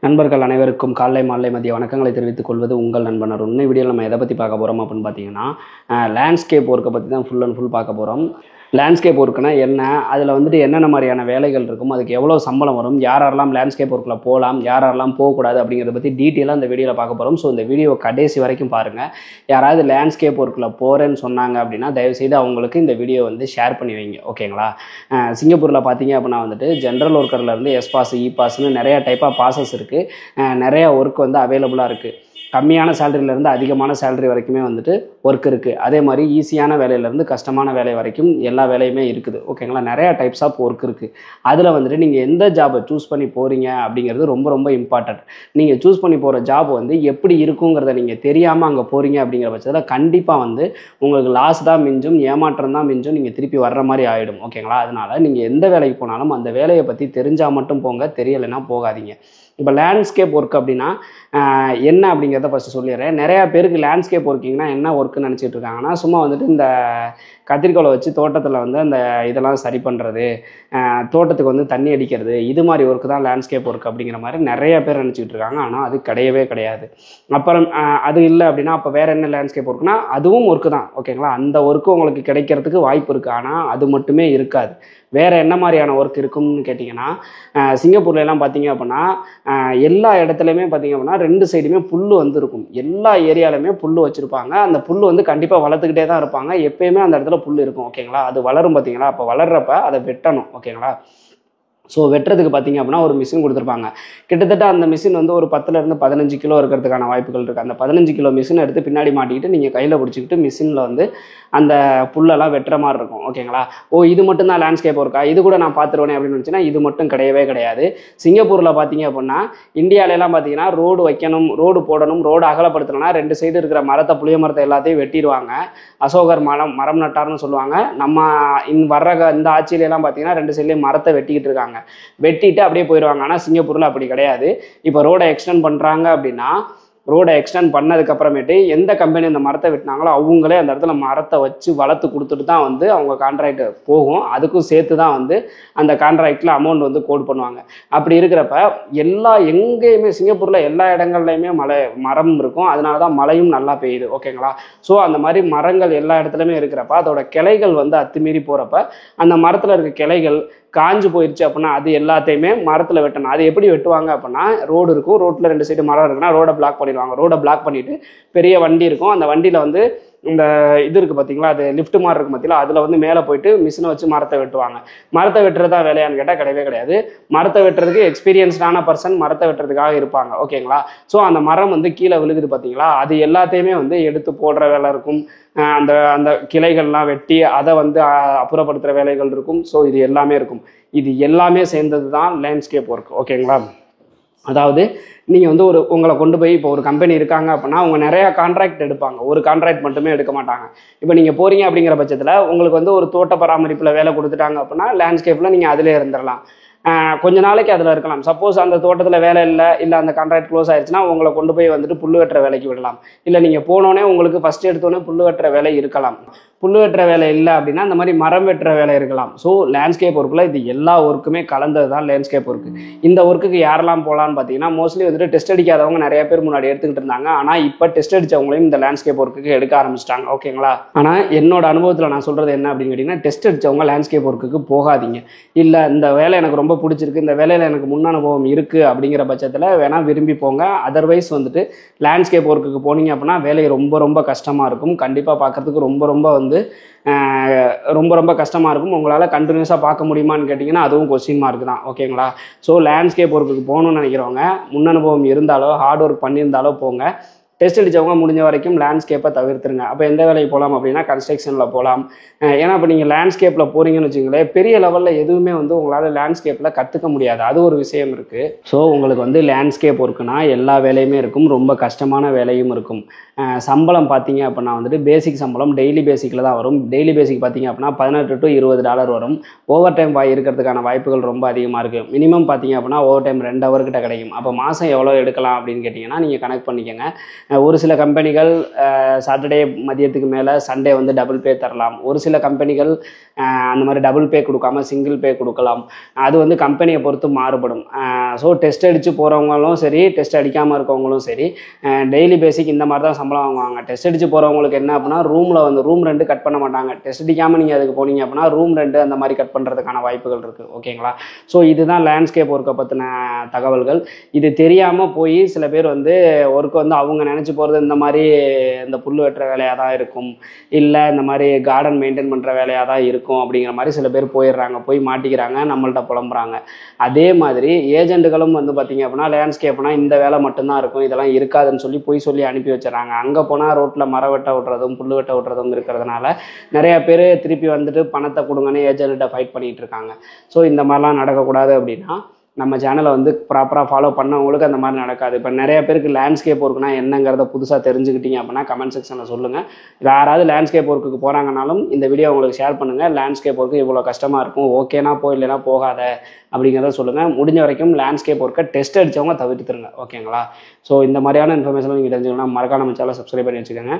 நண்பர்கள் அனைவருக்கும் காலை மாலை மதிய வணக்கங்களை தெரிவித்துக் கொள்வது உங்கள் நண்பன் அருண். இந்த வீடியோவில் நம்ம எதை பற்றி பார்க்க போகிறோம் அப்படின்னு பார்த்தீங்கன்னா, லேண்ட்ஸ்கேப் ஒர்க்கை பற்றி தான் ஃபுல் அண்ட் ஃபுல் பார்க்க போகிறோம். லேண்ட்ஸ்கேப் ஒர்க்குனா என்ன, அதில் வந்துட்டு என்னென்ன மாதிரியான வேலைகள் இருக்கும், அதுக்கு எவ்வளோ சம்பளம் வரும், யாரெல்லாம் லேண்ட்ஸ்கேப் ஒர்க்கில் போகலாம், யாரெல்லாம் போகக்கூடாது அப்படிங்கிறத பற்றி டீட்டெயிலாக இந்த வீடியோவில் பார்க்க போகிறோம். ஸோ இந்த வீடியோவை கடைசி வரைக்கும் பாருங்கள். யாராவது லேண்ட்ஸ்கேப் ஒர்க்கில் போகிறேன்னு சொன்னாங்க அப்படின்னா தயவுசெய்து அவங்களுக்கு இந்த வீடியோ வந்து ஷேர் பண்ணி வைங்க, ஓகேங்களா? சிங்கப்பூரில் பார்த்தீங்க அப்படின்னா வந்துட்டு ஜென்ரல் ஒர்க்கர்லேருந்து எஸ் பாஸ், இ பாஸ்ன்னு நிறையா டைப்பாக பாசஸ் இருக்குது. நிறையா ஒர்க் வந்து அவைலபிளாக இருக்குது. கம்மியான சேலரியிலேருந்து அதிகமான சேலரி வரைக்குமே வந்துட்டு ஒர்க் இருக்குது. அதே மாதிரி ஈஸியான வேலையிலேருந்து கஷ்டமான வேலை வரைக்கும் எல்லா வேலையுமே இருக்குது, ஓகேங்களா? நிறையா டைப்ஸ் ஆஃப் ஒர்க் இருக்குது. அதில் வந்துட்டு நீங்கள் எந்த ஜாபை சூஸ் பண்ணி போகிறீங்க அப்படிங்கிறது ரொம்ப ரொம்ப இம்பார்ட்டன்ட். நீங்கள் சூஸ் பண்ணி போகிற ஜாப் வந்து எப்படி இருக்குங்கிறத நீங்கள் தெரியாமல் அங்கே போகிறீங்க அப்படிங்கிற பட்சத்தில் கண்டிப்பாக வந்து உங்களுக்கு லாஸ் தான் மிஞ்சும், ஏமாற்றம் தான் மிஞ்சும், நீங்கள் திருப்பி வர்ற மாதிரி ஆகிடும், ஓகேங்களா? அதனால் நீங்கள் எந்த வேலைக்கு போனாலும் அந்த வேலையை பற்றி தெரிஞ்சால் மட்டும் போங்க, தெரியலைன்னா போகாதீங்க. இப்போ லேண்ட்ஸ்கேப் ஒர்க் அப்படின்னா என்ன அப்படிங்கிறத ஃபஸ்ட்டு சொல்லிடுறேன். நிறையா பேருக்கு லேண்ட்ஸ்கேப் ஒர்க்கிங்னா என்ன ஒர்க்குன்னு நினச்சிட்டு இருக்காங்கன்னா, சும்மா வந்துட்டு இந்த கத்திரிக்கோலை வச்சு தோட்டத்தில் வந்து அந்த இதெல்லாம் சரி பண்ணுறது, தோட்டத்துக்கு வந்து தண்ணி அடிக்கிறது, இது மாதிரி ஒர்க்கு தான் லேண்ட்ஸ்கேப் ஒர்க் அப்படிங்கிற மாதிரி நிறைய பேர் நினச்சிக்கிட்டு இருக்காங்க. ஆனால் அது கிடையவே கிடையாது. அப்புறம் அது இல்லை அப்படின்னா அப்போ வேறு என்ன லேண்ட்ஸ்கேப் ஒர்க்குனா அதுவும் ஒர்க்கு தான், ஓகேங்களா? அந்த ஒர்க்கு உங்களுக்கு கிடைக்கிறதுக்கு வாய்ப்பு இருக்குது, ஆனால் அது மட்டுமே இருக்காது. வேறு என்ன மாதிரியான ஒர்க் இருக்கும்னு கேட்டிங்கன்னா, சிங்கப்பூர்லலாம் பார்த்தீங்க அப்படின்னா எல்லா இடத்துலையுமே பார்த்தீங்க அப்படின்னா ரெண்டு சைடுமே புல் வந்து இருக்கும். எல்லா ஏரியாலுமே புல் வச்சுருப்பாங்க. அந்த புல் வந்து கண்டிப்பாக வளர்த்துக்கிட்டே தான் இருப்பாங்க. எப்பயுமே அந்த இடத்துல புல் இருக்கும், ஓகேங்களா? அது வளரும் பார்த்தீங்களா? அப்போ வளர்றப்ப அதை வெட்டணும், ஓகேங்களா? ஸோ வெட்டுறதுக்கு பார்த்தீங்க அப்படின்னா ஒரு மிஷின் கொடுத்துருப்பாங்க. கிட்டத்தட்ட அந்த மிஷின் வந்து ஒரு 10லேருந்து 15 கிலோ இருக்கிறதுக்கான வாய்ப்புகள் இருக்குது. அந்த 15 கிலோ மிஷினை எடுத்து பின்னாடி மாட்டிக்கிட்டு நீங்கள் கையில் பிடிச்சிக்கிட்டு மிஷினில் வந்து அந்த புல்லெல்லாம் வெட்டுற மாதிரி இருக்கும், ஓகேங்களா? இது மட்டும் தான் லேண்ட்ஸ்கேப் ஒர்க்கா, இது கூட நான் பார்த்துருவேனே அப்படின்னு நினச்சின்னா இது மட்டும் கிடையவே கிடையாது. சிங்கப்பூரில் பார்த்தீங்க அப்படின்னா இந்தியாவிலலாம் பார்த்தீங்கன்னா ரோடு வைக்கணும், ரோடு போடணும், ரோடு அகலப்படுத்தணும்னா ரெண்டு சைடு இருக்கிற மரத்தை, புளிய மரத்தை எல்லாத்தையும் வெட்டிடுவாங்க. அசோகர் மரம் நட்டார்னு சொல்லுவாங்க. நம்ம இந்த ஆட்சியிலலாம் பார்த்தீங்கன்னா ரெண்டு சைட்லேயும் மரத்தை வெட்டிக்கிட்டு இருக்காங்க. வெட்டிட்டு அப்படியே போயிடுவாங்க. ஆனால் சிங்கப்பூரில் அப்படி கிடையாது. இப்போ ரோடை எக்ஸ்டெண்ட் பண்ணுறாங்க அப்படின்னா ரோடை எக்ஸ்டெண்ட் பண்ணதுக்கு அப்புறமேட்டு எந்த கம்பெனி அந்த மரத்தை வெட்டினாங்களோ அவங்களே அந்த இடத்துல மரத்தை வச்சு வளர்த்து கொடுத்துட்டு தான் வந்து அவங்க கான்ட்ராக்ட் போகும். அதுக்கும் சேர்த்து தான் வந்து அந்த கான்ட்ராக்டில் அமௌண்ட் வந்து கோட் பண்ணுவாங்க. அப்படி இருக்கிறப்ப எங்கேயுமே சிங்கப்பூரில் எல்லா இடங்கள்லையுமே மரம் இருக்கும். அதனால தான் மழையும் நல்லா பெய்யுது, ஓகேங்களா? ஸோ அந்த மாதிரி மரங்கள் எல்லா இடத்துலையுமே இருக்கிறப்ப அதோட கிளைகள் வந்து அத்துமீறி போகிறப்ப அந்த மரத்தில் இருக்க கிளைகள் காஞ்சு போயிடுச்சு அப்படின்னா அது எல்லாத்தையுமே மரத்தில் வெட்டணும். அது எப்படி வெட்டுவாங்க அப்படின்னா, ரோடு இருக்கும், ரோட்டில் ரெண்டு சைடு மரம் இருக்குன்னா ரோடை பிளாக் பண்ணிடுவாங்க. ரோடை பிளாக் பண்ணிவிட்டு பெரிய வண்டி இருக்கும். அந்த வண்டியில் வந்து இந்த இது இருக்குது பார்த்தீங்களா, அது லிஃப்ட் மாதிரி இருக்கும் பார்த்தீங்களா, அதில் வந்து மேலே போயிட்டு மிஷினை வச்சு மரத்தை வெட்டுவாங்க. மரத்தை வெட்டுறதா வேலையான்னு கேட்டால் கிடையவே கிடையாது. மரத்தை வெட்டுறதுக்கு எக்ஸ்பீரியன்ஸ்டான பர்சன் மரத்தை வெட்டுறதுக்காக இருப்பாங்க, ஓகேங்களா? ஸோ அந்த மரம் வந்து கீழே விழுகுது பார்த்தீங்களா, அது எல்லாத்தையுமே வந்து எடுத்து போடுற வேலை இருக்கும். அந்த அந்த கிளைகள்லாம் வெட்டி அதை வந்து அப்புறப்படுத்துகிற வேலைகள் இருக்கும். ஸோ இது எல்லாமே இருக்கும். இது எல்லாமே சேர்ந்தது தான் லேண்ட்ஸ்கேப் ஒர்க், ஓகேங்களா? அதாவது நீங்கள் வந்து உங்களை கொண்டு போய் இப்போ ஒரு கம்பெனி இருக்காங்க அப்படின்னா அவங்க நிறையா கான்ட்ராக்ட் எடுப்பாங்க, ஒரு கான்ட்ராக்ட் மட்டுமே எடுக்க மாட்டாங்க. இப்போ நீங்கள் போகிறீங்க அப்படிங்கிற பட்சத்தில் உங்களுக்கு வந்து ஒரு தோட்ட பராமரிப்பில் வேலை கொடுத்துட்டாங்க அப்படின்னா லேண்ட்ஸ்கேப்பில் நீங்கள் அதிலே இருந்துடலாம். கொஞ்ச நாளைக்கு அதில் இருக்கலாம். சப்போஸ் அந்த தோட்டத்தில் வேலை இல்லை அந்த கான்ட்ராக்ட் க்ளோஸ் ஆயிடுச்சுன்னா உங்களை கொண்டு போய் வந்துட்டு புல் வெட்டுற வேலைக்கு விடலாம். இல்லை நீங்கள் போனோடனே உங்களுக்கு ஃபஸ்ட்டு எடுத்தோடனே புல் வெட்டுற வேலை இருக்கலாம். புல் வெட்டுற வேலை இல்லை அப்படின்னா இந்த மாதிரி மரம் வெட்டுற வேலை இருக்கலாம். ஸோ லேண்ட்ஸ்கேப் ஒர்க்கில் இது எல்லா ஒர்க்குமே கலந்தது தான் லேண்ட்ஸ்கேப் ஒர்க்கு. இந்த ஒர்க்குக்கு யாரெல்லாம் போகலான்னு பார்த்தீங்கன்னா மோஸ்ட்லி வந்துட்டு டெஸ்ட் அடிக்காதவங்க நிறைய பேர் முன்னாடி எடுத்துக்கிட்டு இருந்தாங்க. ஆனால் இப்போ டெஸ்ட் அடித்தவங்களையும் இந்த லேண்ட்ஸ்கேப் ஒர்க்குக்கு எடுக்க ஆரம்பிச்சிட்டாங்க, ஓகேங்களா? ஆனால் என்னோட அனுபவத்தில் நான் சொல்கிறது என்ன அப்படின்னு கேட்டிங்கன்னா, டெஸ்ட் அடித்தவங்க லேண்ட்ஸ்கேப் ஒர்க்குக்கு போகாதீங்க. இல்லை இந்த வேலை எனக்கு ரொம்ப பிடிச்சிருக்கு, இந்த வேலையில் எனக்கு முன் அனுபவம் இருக்குது அப்படிங்கிற பட்சத்தில் வேணால் விரும்பி போங்க. அதர்வைஸ் வந்துட்டு லேண்ட்ஸ்கேப் ஒர்க்குக்கு போனீங்க அப்படின்னா வேலை ரொம்ப ரொம்ப கஷ்டமாக இருக்கும். கண்டிப்பாக பார்க்குறதுக்கு ரொம்ப கஷ்டமாக இருக்கும். உங்களால் கண்டினியூஸாக பார்க்க முடியுமான்னு கேட்டிங்கன்னா அதுவும் கொஸ்டின் மார்க் தான், ஓகேங்களா? ஸோ லேண்ட்ஸ்கேப் ஒர்க்குக்கு போகணும்னு நினைக்கிறவங்க முன் அனுபவம் இருந்தாலோ ஹார்ட் ஒர்க் பண்ணியிருந்தாலோ போங்க. டெஸ்ட் அடித்தவங்க முடிஞ்ச வரைக்கும் லேண்ட்ஸ்கேப்பை தவிர்த்துருங்க. அப்போ எந்த வேலைக்கு போகலாம் அப்படின்னா கன்ஸ்ட்ரக்ஷனில் போகலாம். ஏன்னா இப்போ நீங்கள் லேண்ட்ஸ்கேப்பில் போகிறீங்கன்னு வச்சுங்களேன், பெரிய லெவலில் எதுவுமே வந்து உங்களால் லேண்ட்ஸ்கேப்பில் கற்றுக்க முடியாது. அது ஒரு விஷயம் இருக்குது. ஸோ உங்களுக்கு வந்து லேண்ட்ஸ்கேப் ஒர்க்குனா எல்லா வேலையுமே இருக்கும், ரொம்ப கஷ்டமான வேலையும் இருக்கும். சம்பளம் பார்த்தீங்க அப்படின்னா வந்துட்டு பேசிக் சம்பளம் டெய்லி பேசிக்கில் தான் வரும். டெய்லி பேசிக் பார்த்தீங்க அப்படின்னா $18 to $20 வரும். ஓவர் டைம் இருக்கிறதுக்கான வாய்ப்புகள் ரொம்ப அதிகமாக இருக்குது. மினிமம் பார்த்தீங்க அப்படின்னா ஓவர் டைம் 2 hour கிட்ட கிடைக்கும். அப்போ மாதம் எவ்வளோ எடுக்கலாம் அப்படின்னு கேட்டிங்கன்னா நீங்கள் கனெக்ட் பண்ணிக்கோங்க. ஒரு சில கம்பெனிகள் சாட்டர்டே மதியத்துக்கு மேலே சண்டே வந்து டபுள் பே தரலாம். ஒரு சில கம்பெனிகள் அந்த மாதிரி டபுள் பே கொடுக்காம சிங்கிள் பே கொடுக்கலாம். அது வந்து கம்பெனியை பொறுத்து மாறுபடும். ஸோ டெஸ்ட் அடித்து போகிறவங்களும் சரி, டெஸ்ட் அடிக்காமல் இருக்கவங்களும் சரி, டெய்லி பேசிக் இந்த மாதிரி தான் சம்பளம் வாங்குவாங்க. டெஸ்ட் அடித்து போகிறவங்களுக்கு என்ன அப்படின்னா ரூம் ரெண்டு கட் பண்ண மாட்டாங்க. டெஸ்ட் அடிக்காமல் நீங்கள் அதுக்கு போனீங்க அப்படின்னா ரூம் ரெண்டு அந்த மாதிரி கட் பண்ணுறதுக்கான வாய்ப்புகள் இருக்குது. ஓகேங்களா? ஸோ இதுதான் லேண்ட்ஸ்கேப் ஒர்க்கை பற்றின தகவல்கள். இது தெரியாமல் போய் சில பேர் வந்து ஒர்க் வந்து அவங்க நினச்சி போகிறது இந்த மாதிரி இந்த புல் வெட்டுற வேலையாக தான் இருக்கும், இல்லை இந்த மாதிரி கார்டன் மெயின்டைன் பண்ணுற வேலையாக தான் இருக்கும் அப்படிங்கிற மாதிரி சில பேர் போயிடுறாங்க, போய் மாட்டிக்கிறாங்க, நம்மள்ட்ட புலம்புறாங்க. அதே மாதிரி ஏஜென்ட்டுகளும் வந்து பார்த்திங்க அப்படின்னா லேண்ட்ஸ்கேப்னா இந்த வேலை மட்டும்தான் இருக்கும், இதெல்லாம் இருக்காதுன்னு சொல்லி அனுப்பி வச்சுறாங்க. அங்கே போனால் ரோட்டில் மரம் வெட்ட விட்றதும் புல் வெட்ட விட்றதும் இருக்கிறதுனால நிறைய பேர் திருப்பி வந்துட்டு பணத்தை கொடுங்கன்னு ஏஜென்ட்டை ஃபைட் பண்ணிகிட்டு இருக்காங்க. ஸோ இந்த மாதிரிலாம் நடக்கக்கூடாது அப்படின்னா நம்ம சேனலை வந்து ப்ராப்பராக ஃபாலோ பண்ணவங்களுக்கு அந்த மாதிரி நடக்காது. இப்போ நிறைய பேருக்கு லேண்ட்ஸ்கேப் ஒர்க்குனா என்னங்கிறத புதுசாக தெரிஞ்சுக்கிட்டீங்க அப்படின்னா கமெண்ட் செக்ஷனில் சொல்லுங்கள். யாராவது லேண்ட்ஸ்கேப் ஒர்க்குக்கு போகிறாங்கனாலும் இந்த வீடியோ உங்களுக்கு ஷேர் பண்ணுங்கள். லேண்ட்ஸ்கேப் ஒர்க்கு இவ்வளோ கஷ்டமாக இருக்கும், ஓகேனா இல்லைனா போகாத அப்படிங்கிறத சொல்லுங்கள். முடிஞ்ச வரைக்கும் லேண்ட்ஸ்கேப் ஒர்க்கை டெஸ்ட் அடித்தவங்க தவிர்த்துருங்க. ஓகேங்களா? ஸோ இந்த மாதிரியான இன்ஃபர்மேஷன் நீங்கள் தெரிஞ்சுக்கணும். மறக்காம நம்ம சேனலை சப்ஸ்கிரைப் பண்ணி வச்சுக்கோங்க.